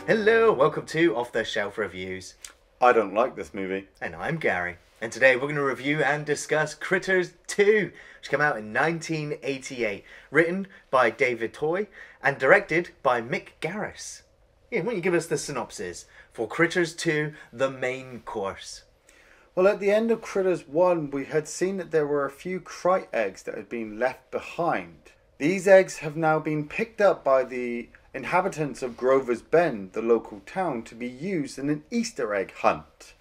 Hello, welcome to Off the Shelf Reviews. I don't like this movie. And I'm Gary. And today we're going to review and discuss Critters 2, which came out in 1988. Written by David Toy and directed by Mick Garris. Iain, why don't you give us the synopsis for Critters 2, The Main Course? Well, at the end of Critters 1, we had seen that there were a few Crite eggs that had been left behind. These eggs have now been picked up by the inhabitants of Grover's Bend, the local town, to be used in an Easter egg hunt.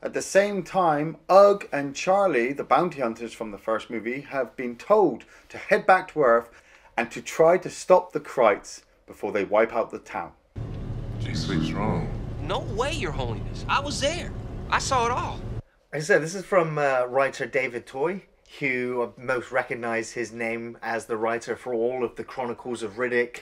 At the same time, Ugg and Charlie, the bounty hunters from the first movie, have been told to head back to Earth and to try to stop the Crites before they wipe out the town. G Suite's wrong. No way, Your Holiness. I was there. I saw it all. Like I said, this is from writer David Toy, who most recognise his name as the writer for all of the Chronicles of Riddick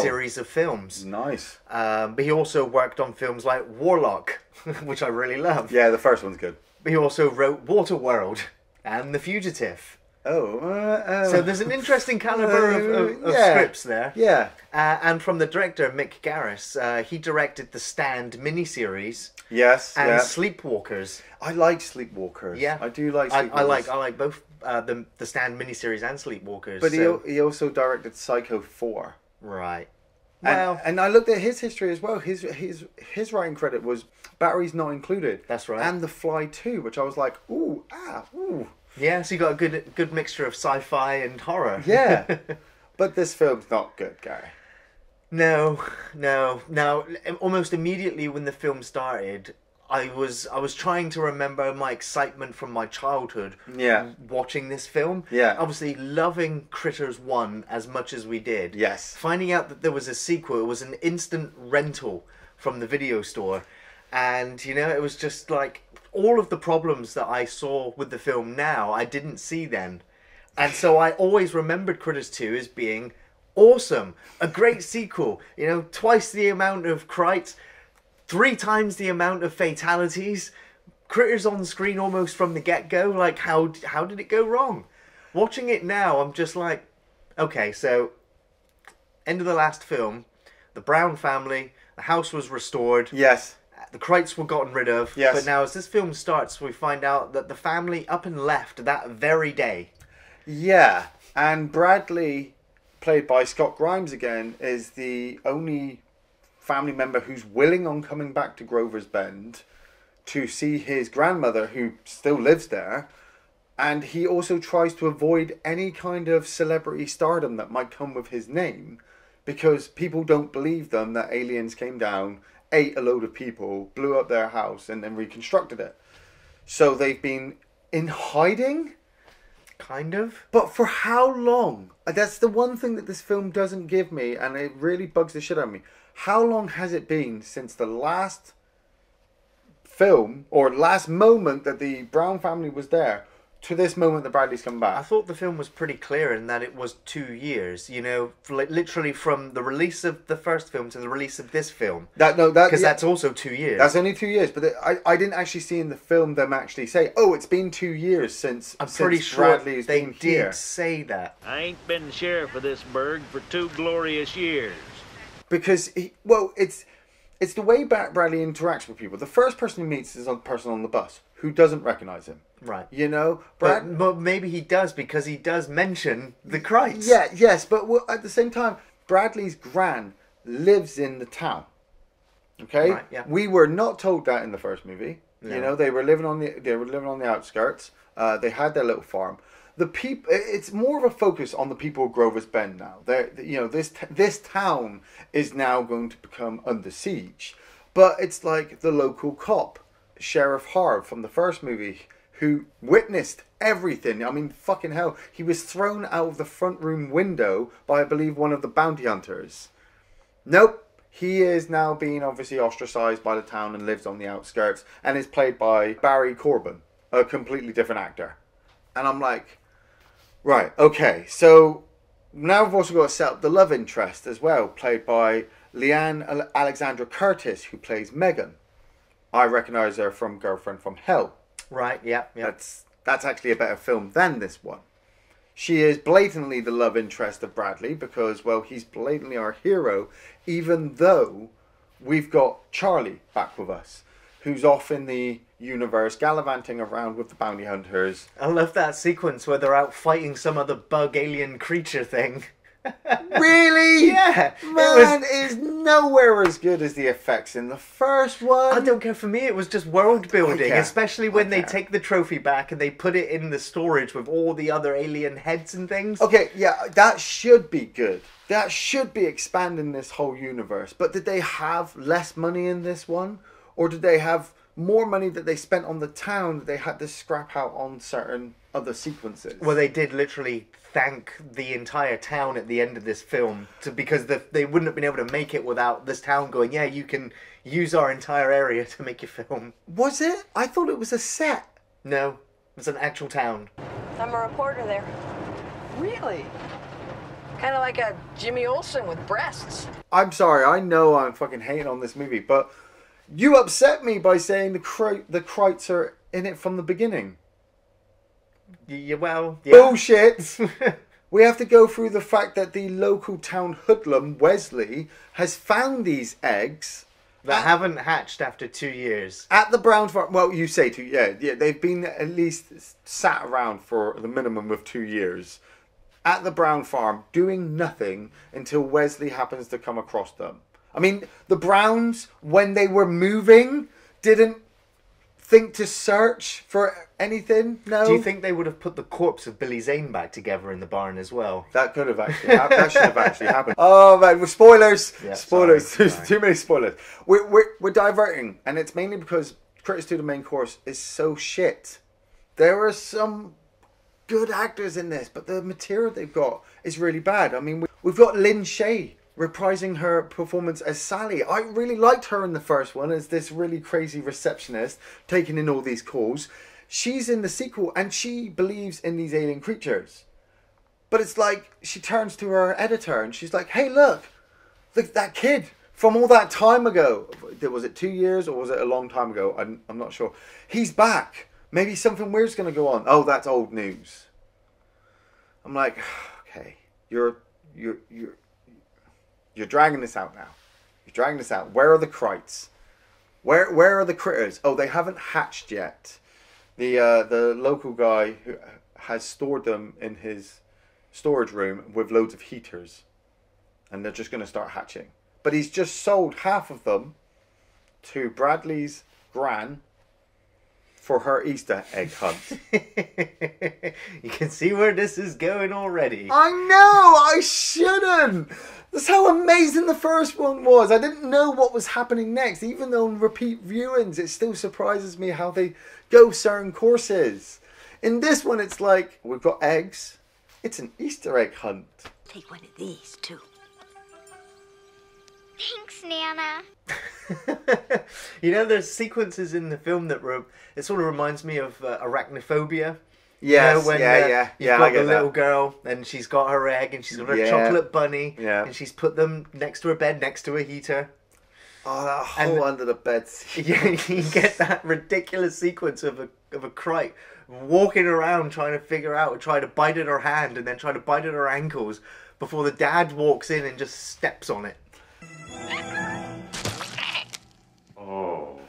series of films. Nice. But he also worked on films like Warlock, which I really love. Yeah, the first one's good. But he also wrote Waterworld and The Fugitive. So there's an interesting caliber of scripts there. Yeah. And from the director, Mick Garris, he directed the Stand miniseries. Yes. And Sleepwalkers. I like Sleepwalkers. Yeah. I do like Sleepwalkers. I like both the Stand miniseries and Sleepwalkers. But he also directed Psycho 4. Right. Well, and I looked at his history as well. His writing credit was Batteries Not Included. That's right. And The Fly 2, which I was like, ooh. Yeah, so you got a good mixture of sci-fi and horror. Yeah. But this film's not good, Gary. No. Now, almost immediately when the film started, I was trying to remember my excitement from my childhood watching this film. Yeah. Obviously loving Critters 1 as much as we did. Yes. Finding out that there was a sequel, it was an instant rental from the video store. And, it was just like all of the problems that I saw with the film now, I didn't see then. And so I always remembered Critters 2 as being awesome. A great sequel. Twice the amount of Crites, 3 times the amount of fatalities, Critters on screen almost from the get-go. Like, how did it go wrong? Watching it now, I'm just like, okay, so end of the last film, the Brown family, the house was restored. Yes. The Crites were gotten rid of. Yes. But now as this film starts, we find out that the family up and left that very day. Yeah. And Bradley, played by Scott Grimes again, is the only family member who's willing on coming back to Grover's Bend to see his grandmother, who still lives there. And he also tries to avoid any kind of celebrity stardom that might come with his name, because people don't believe them that aliens came down, ate a load of people, blew up their house, and then reconstructed it. So they've been in hiding? Kind of. But for how long? That's the one thing that this film doesn't give me, and it really bugs the shit out of me. How long has it been since the last film, or last moment that the Brown family was there, to this moment that Bradley's come back? I thought the film was pretty clear in that it was 2 years, literally from the release of the first film to the release of this film. Because that's also 2 years. That's only 2 years, but I didn't actually see in the film them actually say, oh, it's been 2 years since I'm pretty sure Bradley's they been here. did say that. I ain't been the sheriff of this burg for 2 glorious years. Because, it's the way Bradley interacts with people. The first person he meets is a person on the bus who doesn't recognise him. Right. But maybe he does, because he does mention the Crites. Yeah, yes, but at the same time, Bradley's gran lives in the town. Okay? Right, yeah. We were not told that in the first movie. No. They were living on the outskirts. They had their little farm. The people, it's more of a focus on the people of Grover's Bend now. This town is now going to become under siege. But it's like the local cop, Sheriff Harv from the first movie, who witnessed everything. I mean, fucking hell. He was thrown out of the front room window by, I believe, one of the bounty hunters. Nope. He is now being obviously ostracized by the town and lives on the outskirts, and is played by Barry Corbin, a completely different actor. And I'm like, right, okay. So now we've also got to set up the love interest as well, played by Liane Alexandra Curtis, who plays Megan. I recognise her from Girlfriend from Hell. Right, yeah. That's actually a better film than this one. She is blatantly the love interest of Bradley because, well, he's blatantly our hero, even though we've got Charlie back with us, who's off in the universe, gallivanting around with the bounty hunters. I love that sequence where they're out fighting some other bug alien creature thing. Really? Yeah. Man, it is nowhere as good as the effects in the first one. I don't care. For me, it was just world building, care. especially when they care. take the trophy back and they put it in the storage with all the other alien heads and things. Okay, yeah, that should be good. That should be expanding this whole universe. But did they have less money in this one? Or did they have more money that they spent on the town that they had to scrap out on certain other sequences? Well, they did literally thank the entire town at the end of this film because they wouldn't have been able to make it without this town going, yeah, you can use our entire area to make your film. Was it? I thought it was a set. No, it's an actual town. I'm a reporter there. Really? Kind of like a Jimmy Olsen with breasts. I'm sorry, I know I'm fucking hating on this movie, but you upset me by saying the Krites are in it from the beginning. Well, yeah. Bullshit! We have to go through the fact that the local town hoodlum, Wesley, has found these eggs That haven't hatched after 2 years. at the Brown farm. Well, you say 2, yeah. They've been at least sat around for the minimum of 2 years at the Brown farm doing nothing until Wesley happens to come across them. I mean, the Browns, when they were moving, didn't think to search for anything. No. Do you think they would have put the corpse of Billy Zane back together in the barn as well? That could have actually happened. That should have actually happened. Oh man, with spoilers. Yeah, Spoilers. sorry. There's too many spoilers. We're diverting, and it's mainly because Critters 2: The Main Course is so shit. There are some good actors in this, but the material they've got is really bad. I mean, we've got Lynn Shay reprising her performance as Sally. I really liked her in the first one as this really crazy receptionist taking in all these calls. She's in the sequel and she believes in these alien creatures. But it's like she turns to her editor and she's like, hey, look, that kid from all that time ago. Was it 2 years or was it a long time ago? I'm not sure. He's back. Maybe something weird's going to go on. Oh, that's old news. I'm like, okay, you're dragging this out now. You're dragging this out. Where are the Krites? Where are the critters? Oh, they haven't hatched yet. The local guy who has stored them in his storage room with loads of heaters, and they're just going to start hatching. But he's just sold half of them to Bradley's gran for her Easter egg hunt. You can see where this is going already. I know, I shouldn't. That's how amazing the first one was. I didn't know what was happening next. Even though on repeat viewings, it still surprises me how they go certain courses. In this one, it's like, we've got eggs. It's an Easter egg hunt. Take one of these, too. Thanks, Nana. You know, there's sequences in the film that it sort of reminds me of arachnophobia. Yes, you know, when, you've got I the get little that. girl and she's got her egg and she's got her Yeah. chocolate bunny Yeah. and she's put them next to her bed, next to a heater. Oh, that whole under the bed scene. You get that ridiculous sequence of a Krite walking around trying to figure out, trying to bite at her hand and then trying to bite at her ankles before the dad walks in and just steps on it. Oh.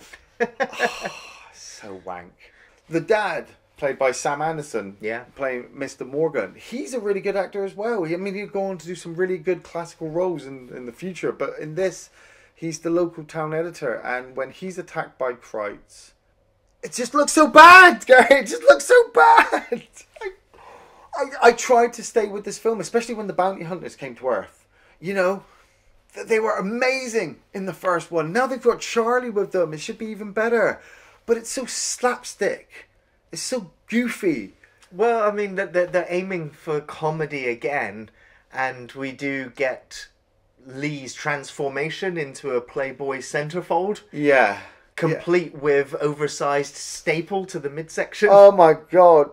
So wank. The dad, played by Sam Anderson, Yeah. playing Mr. Morgan. He's a really good actor as well. I mean, he'd go on to do some really good classical roles in the future. But in this, he's the local town editor. And when he's attacked by Krites, it just looks so bad, Gary. It just looks so bad. I tried to stay with this film, especially when the bounty hunters came to Earth. You know, they were amazing in the first one. Now they've got Charlie with them. It should be even better. But it's so slapstick. It's so goofy. Well, I mean, they're aiming for comedy again, and we do get Lee's transformation into a Playboy centerfold, Yeah. complete with oversized staple to the midsection. Oh my god.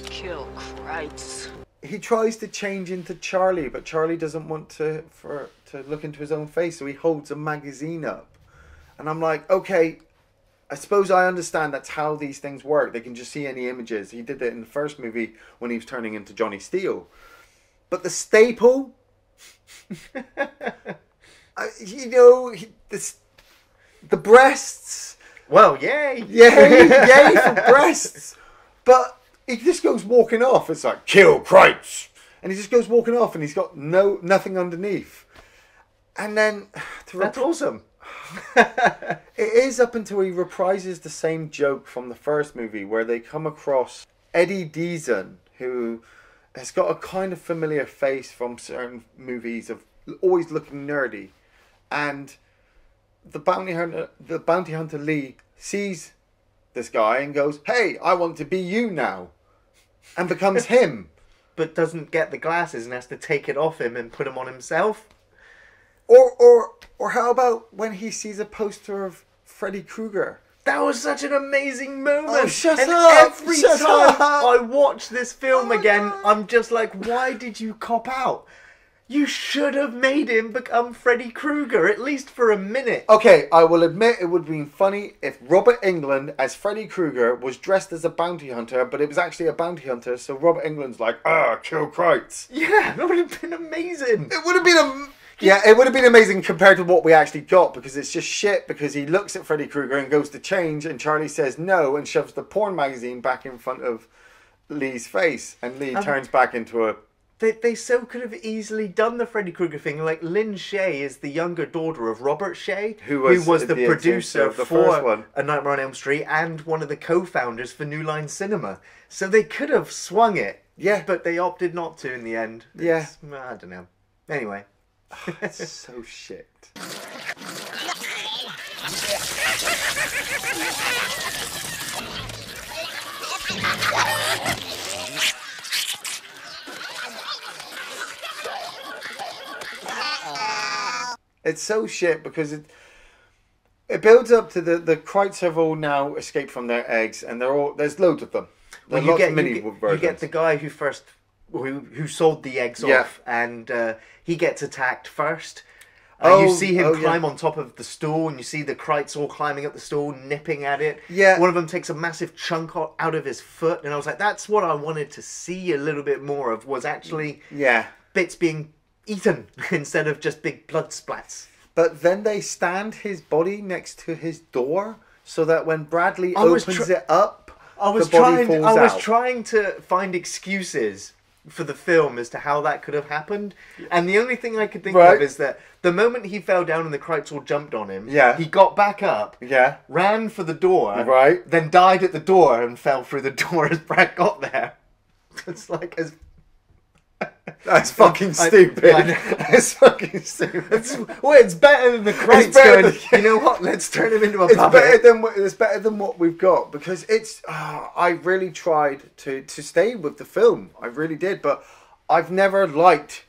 Kill Krites. He tries to change into Charlie, but Charlie doesn't want to look into his own face, so he holds a magazine up. And I'm like, okay, I suppose I understand that's how these things work. They can just see any images. He did that in the first movie when he was turning into Johnny Steele. But the staple, the breasts. Well, yay! Yay for breasts. But he just goes walking off. It's like, kill Kreitz. And he just goes walking off and he's got nothing underneath. And then... That's awesome. It is up until he reprises the same joke from the first movie where they come across Eddie Deason, who has got a kind of familiar face from certain movies of always looking nerdy. And the bounty hunter Lee sees this guy and goes, hey, I want to be you now. And becomes him. But doesn't get the glasses and has to take it off him and put them on himself. Or how about when he sees a poster of Freddy Krueger? That was such an amazing moment. Oh, shut and up! Every Shut time up! I watch this film again, no. I'm just like, why did you cop out? You should have made him become Freddy Krueger, at least for a minute. Okay, I will admit it would have been funny if Robert Englund as Freddy Krueger was dressed as a bounty hunter, but it was actually a bounty hunter, so Robert Englund's like, kill Kreitz. Yeah, that would have been amazing. It would have been it would have been amazing compared to what we actually got, because it's just shit, because he looks at Freddy Krueger and goes to change, and Charlie says no and shoves the porn magazine back in front of Lee's face, and Lee turns back into a... They so could have easily done the Freddy Krueger thing. Like, Lynn Shay is the younger daughter of Robert Shay, who was the producer of the for first one. A Nightmare on Elm Street and one of the co-founders for New Line Cinema. So they could have swung it. Yeah. But they opted not to in the end. Yeah. I don't know. Anyway. It's so shit. It's so shit because it builds up to the Kreitz have all now escaped from their eggs, and there's loads of them. Well, you get the guy who sold the eggs off, and he gets attacked first. You see him climb on top of the stool, and you see the Kreitz all climbing up the stool, nipping at it. Yeah. One of them takes a massive chunk out of his foot, and I was like, that's what I wanted to see a little bit more of, was actually bits being eaten instead of just big blood splats. But then they stand his body next to his door, so that when Bradley opens it up, I was trying to find excuses for the film as to how that could have happened, and the only thing I could think of is that the moment he fell down and the Kreitz all jumped on him, he got back up, ran for the door, then died at the door and fell through the door as Brad got there. It's like as... That's fucking stupid. It's fucking stupid. It's better than the Kreitz going, you know what, let's turn him into a puppet. It's better than what we've got, because it's... I really tried to stay with the film. I really did, but I've never liked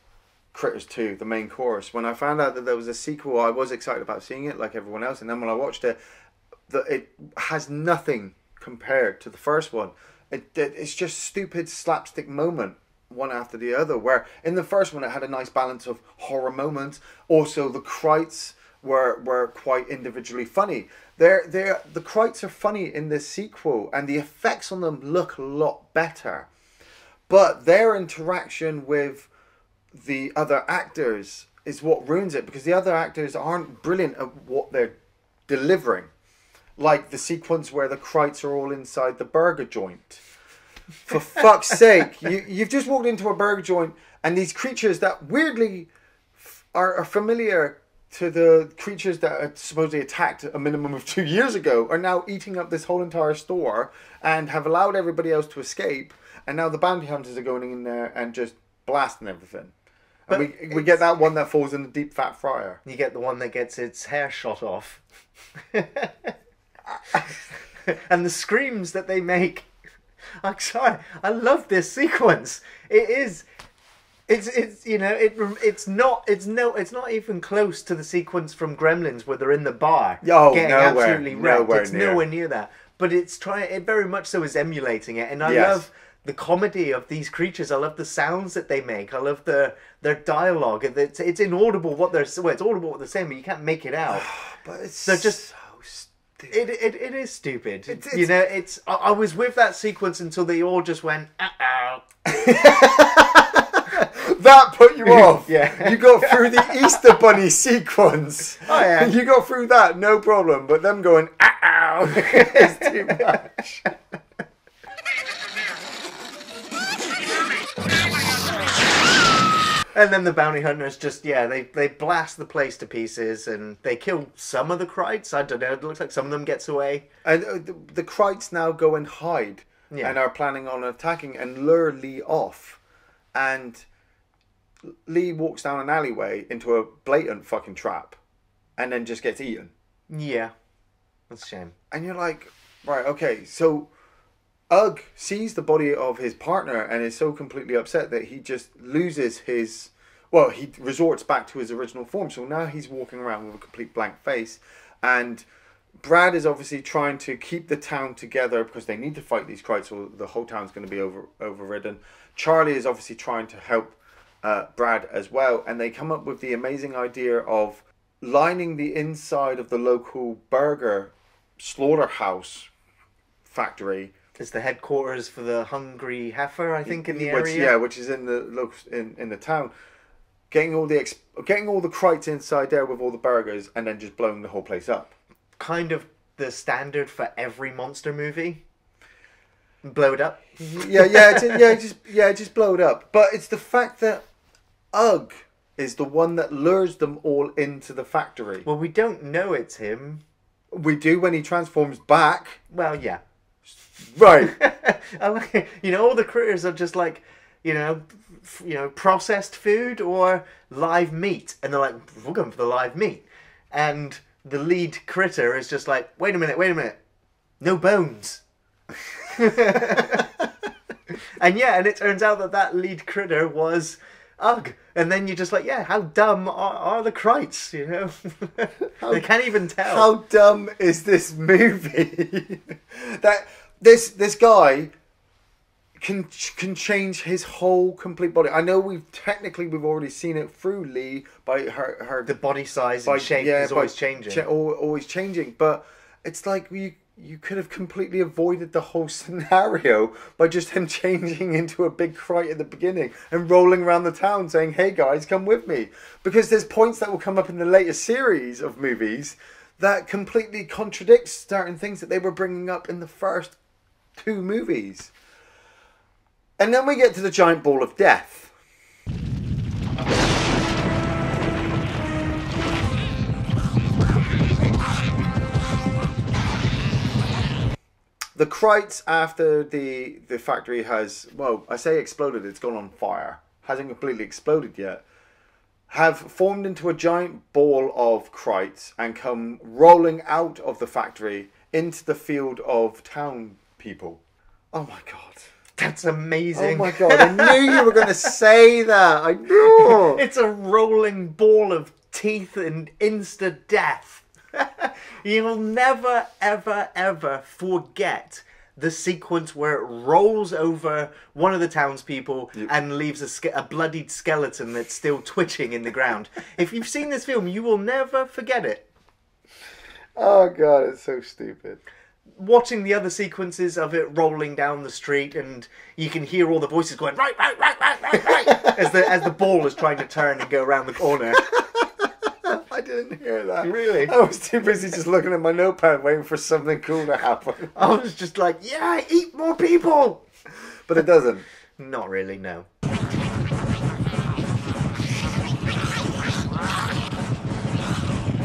Critters 2, the main chorus. When I found out that there was a sequel, I was excited about seeing it, like everyone else, and then when I watched it, it has nothing compared to the first one. It's just stupid slapstick moment, one after the other, where in the first one it had a nice balance of horror moments. Also, the Kreitz were quite individually funny. The Kreitz are funny in this sequel, and the effects on them look a lot better. But their interaction with the other actors is what ruins it, because the other actors aren't brilliant at what they're delivering. Like the sequence where the Kreitz are all inside the burger joint. For fuck's sake, you've just walked into a burger joint, and these creatures that weirdly are familiar to the creatures that are supposedly attacked a minimum of 2 years ago are now eating up this whole entire store and have allowed everybody else to escape, and now the bounty hunters are going in there and just blasting everything. And we get that one that falls in the deep fat fryer. You get the one that gets its hair shot off. And the screams that they make. I'm sorry, I love this sequence. It's not even close to the sequence from Gremlins where they're in the bar getting absolutely wrecked. It's nowhere near that. But it very much so is emulating it, and I love the comedy of these creatures. I love the sounds that they make. I love their dialogue. It's inaudible what they're it's audible what they're saying, but you can't make it out. But it's they're just It is stupid. It's- you know, I was with that sequence until they all just went, uh-oh. That put you off. Yeah. You got through the Easter Bunny sequence. Oh, yeah. You got through that, no problem. But them going, ow, is too much. And then the bounty hunters just, they blast the place to pieces and they kill some of the Krites. I don't know, it looks like some of them gets away. And the Krites now go and hide and are planning on attacking and lure Lee off. And Lee walks down an alleyway into a blatant fucking trap and then just gets eaten. Yeah, that's a shame. And you're like, right, okay, so Ugg sees the body of his partner and is so completely upset that he just loses his... Well, he resorts back to his original form. So now he's walking around with a complete blank face. And Brad is obviously trying to keep the town together because they need to fight these Krites or the whole town's going to be overridden. Charlie is obviously trying to help Brad as well. And they come up with the amazing idea of lining the inside of the local burger slaughterhouse factory. It's the headquarters for the Hungry Heifer, I think, in the area. Which is in the in the town. Getting all the Krites inside there with all the burgers, and then just blowing the whole place up. Kind of the standard for every monster movie. Blow it up. Just blow it up. But it's the fact that Ugg is the one that lures them all into the factory. Well, we don't know it's him. We do when he transforms back. Well, yeah. Right. I like, all the critters are just like, processed food or live meat, and they're like, we're going for the live meat, and the lead critter is just like, wait a minute, no bones. and it turns out that lead critter was Ugg, and then you're just like, how dumb are the Krites? They can't even tell. How dumb is this movie? that this guy can change his whole complete body. I know we've already seen it through Lee by her the body size and shape is always changing. Always changing, but it's like you could have completely avoided the whole scenario by just him changing into a big Krite at the beginning and rolling around the town saying, hey guys, come with me. Because there's points that will come up in the later series of movies that completely contradicts certain things that they were bringing up in the first two movies. And then we get to the giant ball of death. The Krites, after the factory has, well, I say exploded, it's gone on fire. Hasn't completely exploded yet. Have formed into a giant ball of Krites and come rolling out of the factory into the field of town people. Oh my god. That's amazing. Oh my god, I knew you were going to say that. I knew. It's a rolling ball of teeth and insta-death. You'll never, ever, ever forget the sequence where it rolls over one of the townspeople and leaves a bloodied skeleton that's still twitching in the ground. If you've seen this film, you will never forget it. Oh god, it's so stupid. Watching the other sequences of it rolling down the street, and you can hear all the voices going right as the ball is trying to turn and go around the corner. I didn't hear that. Really? I was too busy just looking at my notepad waiting for something cool to happen. I was just like, yeah, eat more people! But it doesn't. Not really, no.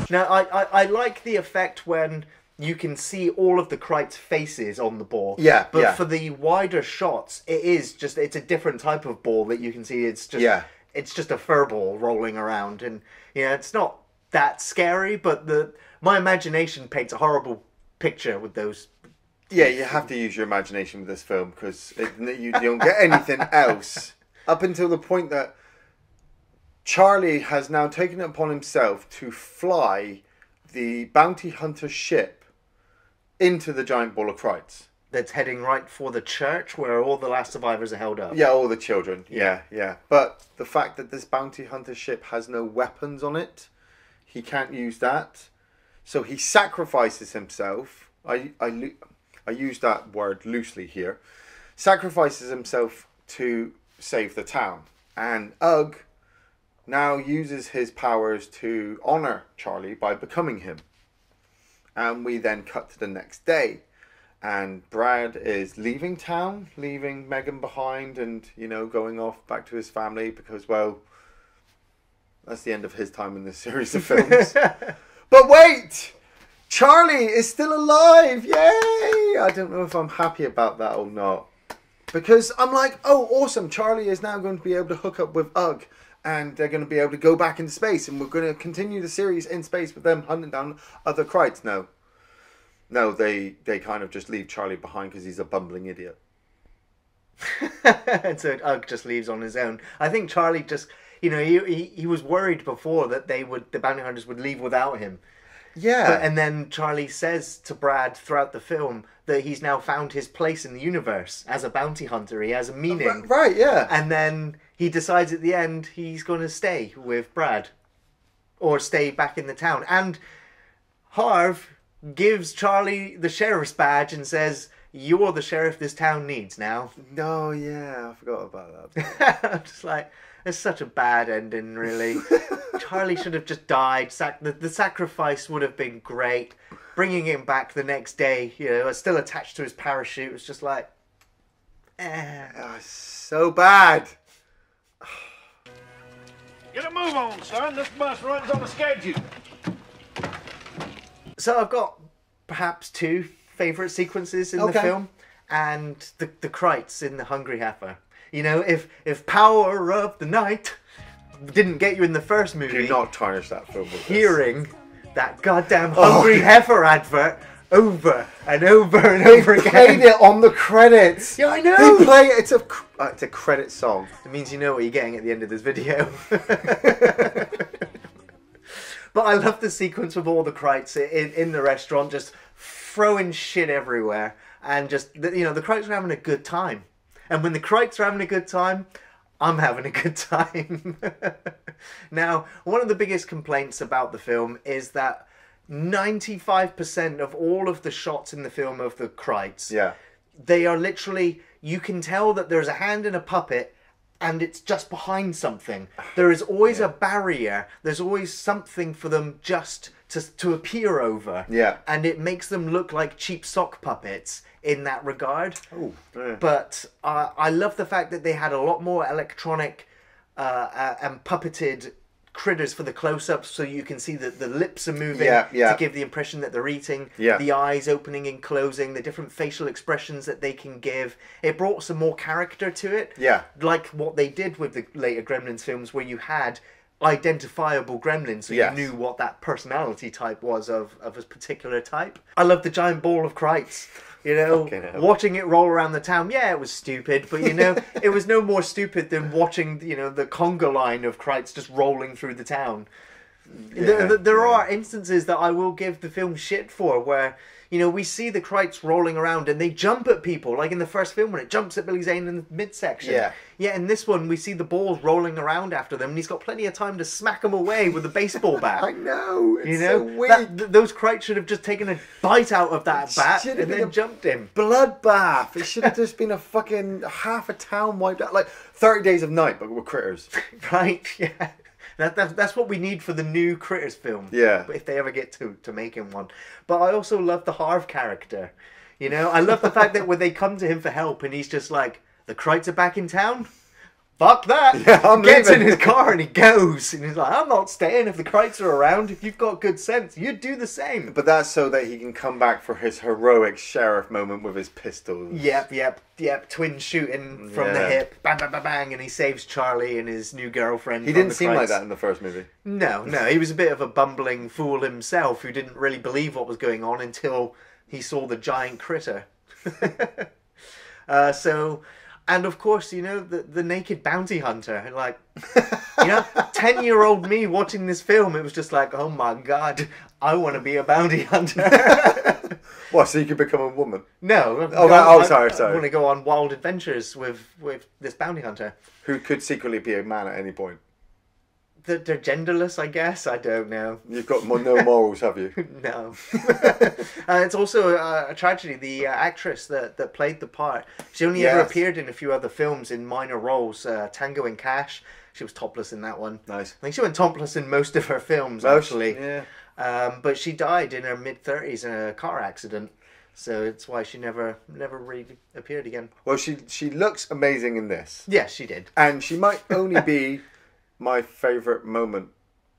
Now, I like the effect when you can see all of the Krites' faces on the ball. Yeah, but yeah. for the wider shots, it's a different type of ball that you can see. It's just a fur ball rolling around, and it's not that scary, but my imagination paints a horrible picture with those. Yeah, you have to use your imagination with this film because you don't get anything else up until the point that Charlie has now taken it upon himself to fly the bounty hunter ship into the giant ball of Krites. That's heading right for the church where all the last survivors are held up. Yeah, all the children. Yeah. But the fact that this bounty hunter ship has no weapons on it, he can't use that. So he sacrifices himself. I use that word loosely here. Sacrifices himself to save the town. And Ugg now uses his powers to honour Charlie by becoming him. And we then cut to the next day. And Brad is leaving town, leaving Megan behind and, you know, going off back to his family because, well, that's the end of his time in this series of films. But wait! Charlie is still alive! Yay! I don't know if I'm happy about that or not. Because I'm like, oh, awesome. Charlie is now going to be able to hook up with Ugg. And they're going to be able to go back into space. And we're going to continue the series in space with them hunting down other Krites. No, they kind of just leave Charlie behind because he's a bumbling idiot. And so Ugg just leaves on his own. I think Charlie just, you know, he was worried before that the bounty hunters would leave without him. Yeah. And then Charlie says to Brad throughout the film that he's now found his place in the universe as a bounty hunter. He has a meaning. Right, yeah. And then he decides at the end he's going to stay with Brad. Or stay back in the town. And Harv gives Charlie the sheriff's badge and says, "You're the sheriff this town needs now." No, yeah, I forgot about that. I'm just like, it's such a bad ending, really. Charlie should have just died. The sacrifice would have been great. Bringing him back the next day, you know, still attached to his parachute, was just like, Oh, so bad. Get a move on, son. This bus runs on a schedule. So I've got perhaps two favourite sequences in the film, and the Krites in the Hungry Heifer. You know, if Power of the Night didn't get you in the first movie, Do not tarnish that film with hearing that goddamn Hungry Heifer advert over and over and over again. They played it on the credits. Yeah, I know. They play it. It's a credit song. It means you know what you're getting at the end of this video. But I love the sequence of all the Krites in the restaurant, just throwing shit everywhere. And just, you know, the Krites are having a good time. And when the Krites are having a good time, I'm having a good time. Now, one of the biggest complaints about the film is that 95% of all of the shots in the film of the Krites, they are literally, you can tell that there's a hand in a puppet and it's just behind something. There is always a barrier. There's always something for them just to appear over. Yeah. And it makes them look like cheap sock puppets in that regard. Oh, yeah. But I love the fact that they had a lot more electronic and puppeted critters for the close-ups, so you can see that the lips are moving to give the impression that they're eating, the eyes opening and closing, the different facial expressions that they can give. It brought some more character to it, like what they did with the later Gremlins films, where you had identifiable gremlins, so you knew what that personality type was of a particular type. I love the giant ball of Krites. You know, watching it roll around the town, it was stupid, but, you know, it was no more stupid than watching, you know, the conga line of Krites just rolling through the town. There are instances that I will give the film shit for, where, you know, we see the Krites rolling around and they jump at people, like in the first film when it jumps at Billy Zane in the midsection. Yeah, in this one we see the balls rolling around after them and he's got plenty of time to smack them away with a baseball bat. I know, it's you know, so weird. Those Krites should have just taken a bite out of that bat and then jumped him. Bloodbath. It should have just been a fucking half a town wiped out. Like 30 Days of Night, but with critters. Right, yeah. That's what we need for the new Critters film. Yeah. If they ever get to making one. But I also love the Harv character. You know, I love the fact that when they come to him for help and he's just like, the Krites are back in town? Fuck that. Yeah, I'm Gets leaving. in his car and he goes. And he's like, I'm not staying if the Krites are around. If you've got good sense, you'd do the same. But that's so that he can come back for his heroic sheriff moment with his pistols. Yep. Twin shooting from the hip. Bang, bang, bang, bang. And he saves Charlie and his new girlfriend. He didn't seem like that in the first movie. No. He was a bit of a bumbling fool himself who didn't really believe what was going on until he saw the giant critter. And of course, you know, the naked bounty hunter. Like, you know, 10-year-old me watching this film, it was just like, oh my God, I want to be a bounty hunter. What, so you could become a woman? No. Sorry. I want to go on wild adventures with this bounty hunter. Who could secretly be a man at any point. that they're genderless, I guess. I don't know. You've got no morals, have you? No. It's also a tragedy. The actress that played the part, she only ever appeared in a few other films in minor roles. Tango and Cash, she was topless in that one. Nice. I think she went topless in most of her films, actually. Yeah. But she died in her mid-30s in a car accident. So it's why she never really appeared again. Well, she looks amazing in this. Yes, she did. And she might only be my favourite moment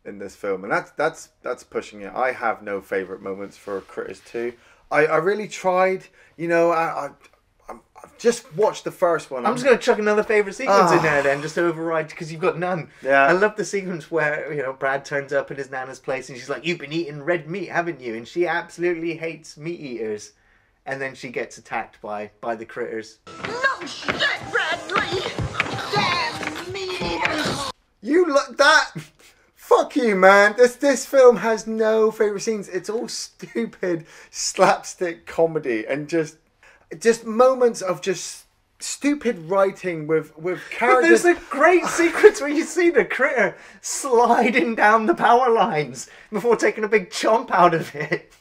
in this film. And that's pushing it. I have no favourite moments for Critters 2. I really tried. You know, I've just watched the first one. I'm just going to chuck another favourite sequence in there then, just to override, because you've got none. Yeah. I love the sequence where, you know, Brad turns up at his nana's place and she's like, "You've been eating red meat, haven't you?" And she absolutely hates meat eaters. And then she gets attacked by the critters. No shit, Bradley! Damn me! You look that. Fuck you, man. This film has no favourite scenes. It's all stupid slapstick comedy and just moments of just stupid writing with characters. But there's a great sequence where you see the critter sliding down the power lines before taking a big chomp out of it.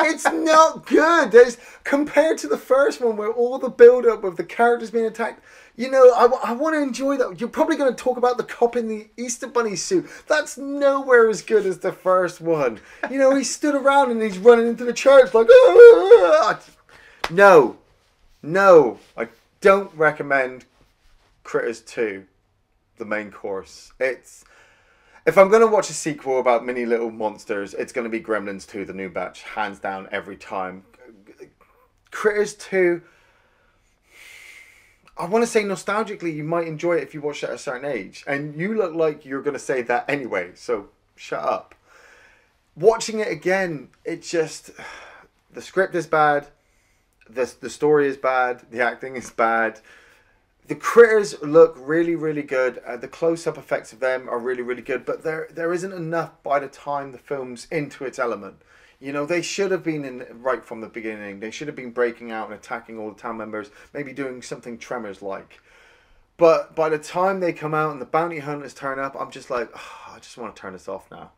It's not good. Compared to the first one where all the build-up of the characters being attacked, you know, I want to enjoy that. You're probably going to talk about the cop in the Easter Bunny suit. That's nowhere as good as the first one. You know, he stood around and he's running into the church like, "Ah!" No, I don't recommend Critters 2, the main course. If I'm going to watch a sequel about mini little monsters, it's going to be Gremlins 2, the new batch, hands down every time. Critters 2, I want to say nostalgically, you might enjoy it if you watch it at a certain age. And you look like you're going to say that anyway, so shut up. Watching it again, it's just, the script is bad, the story is bad, the acting is bad. The critters look really, really good. The close-up effects of them are really, really good. But there isn't enough by the time the film's into its element. You know, they should have been in right from the beginning. They should have been breaking out and attacking all the town members. Maybe doing something Tremors-like. But by the time they come out and the bounty hunters turn up, I'm just like, oh, I just want to turn this off now.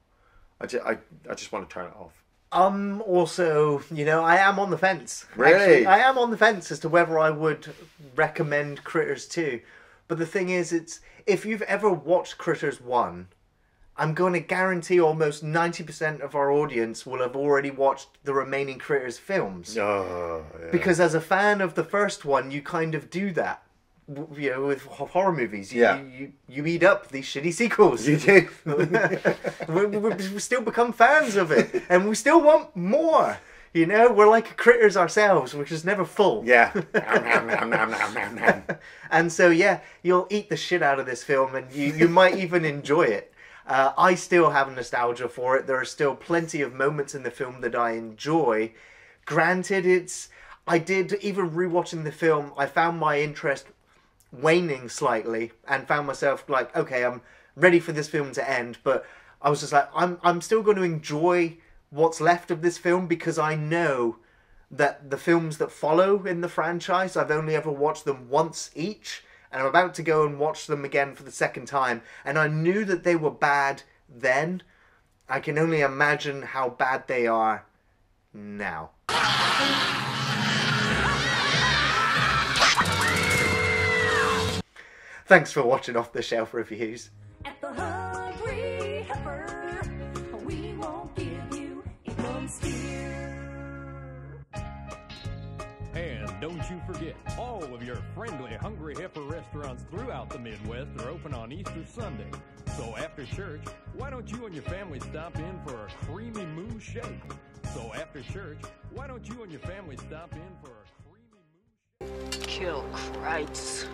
I just want to turn it off. Also, you know, I am on the fence. Really? Actually, I am on the fence as to whether I would recommend Critters 2. But the thing is, if you've ever watched Critters 1, I'm going to guarantee almost 90% of our audience will have already watched the remaining Critters films. Oh, yeah. Because as a fan of the first one, you kind of do that. You know, with horror movies, you eat up these shitty sequels. You do. we still become fans of it, and we still want more. You know, we're like critters ourselves, which is never full. Yeah. And so, yeah, you'll eat the shit out of this film, and you might even enjoy it. I still have nostalgia for it. There are still plenty of moments in the film that I enjoy. Granted, I did, even rewatching the film, I found my interest waning slightly and found myself like, okay, I'm ready for this film to end, but I was just like, I'm still going to enjoy what's left of this film because I know that the films that follow in the franchise, I've only ever watched them once each, and I'm about to go and watch them again for the second time, and I knew that they were bad then. I can only imagine how bad they are now. Thanks for watching Off the Shelf Reviews. At the Hungry Heifer, we won't give you a bum steer. And don't you forget, all of your friendly Hungry Heifer restaurants throughout the Midwest are open on Easter Sunday. So after church, why don't you and your family stop in for a creamy moo shake? So after church, why don't you and your family stop in for a creamy moo shake? Kill Christ.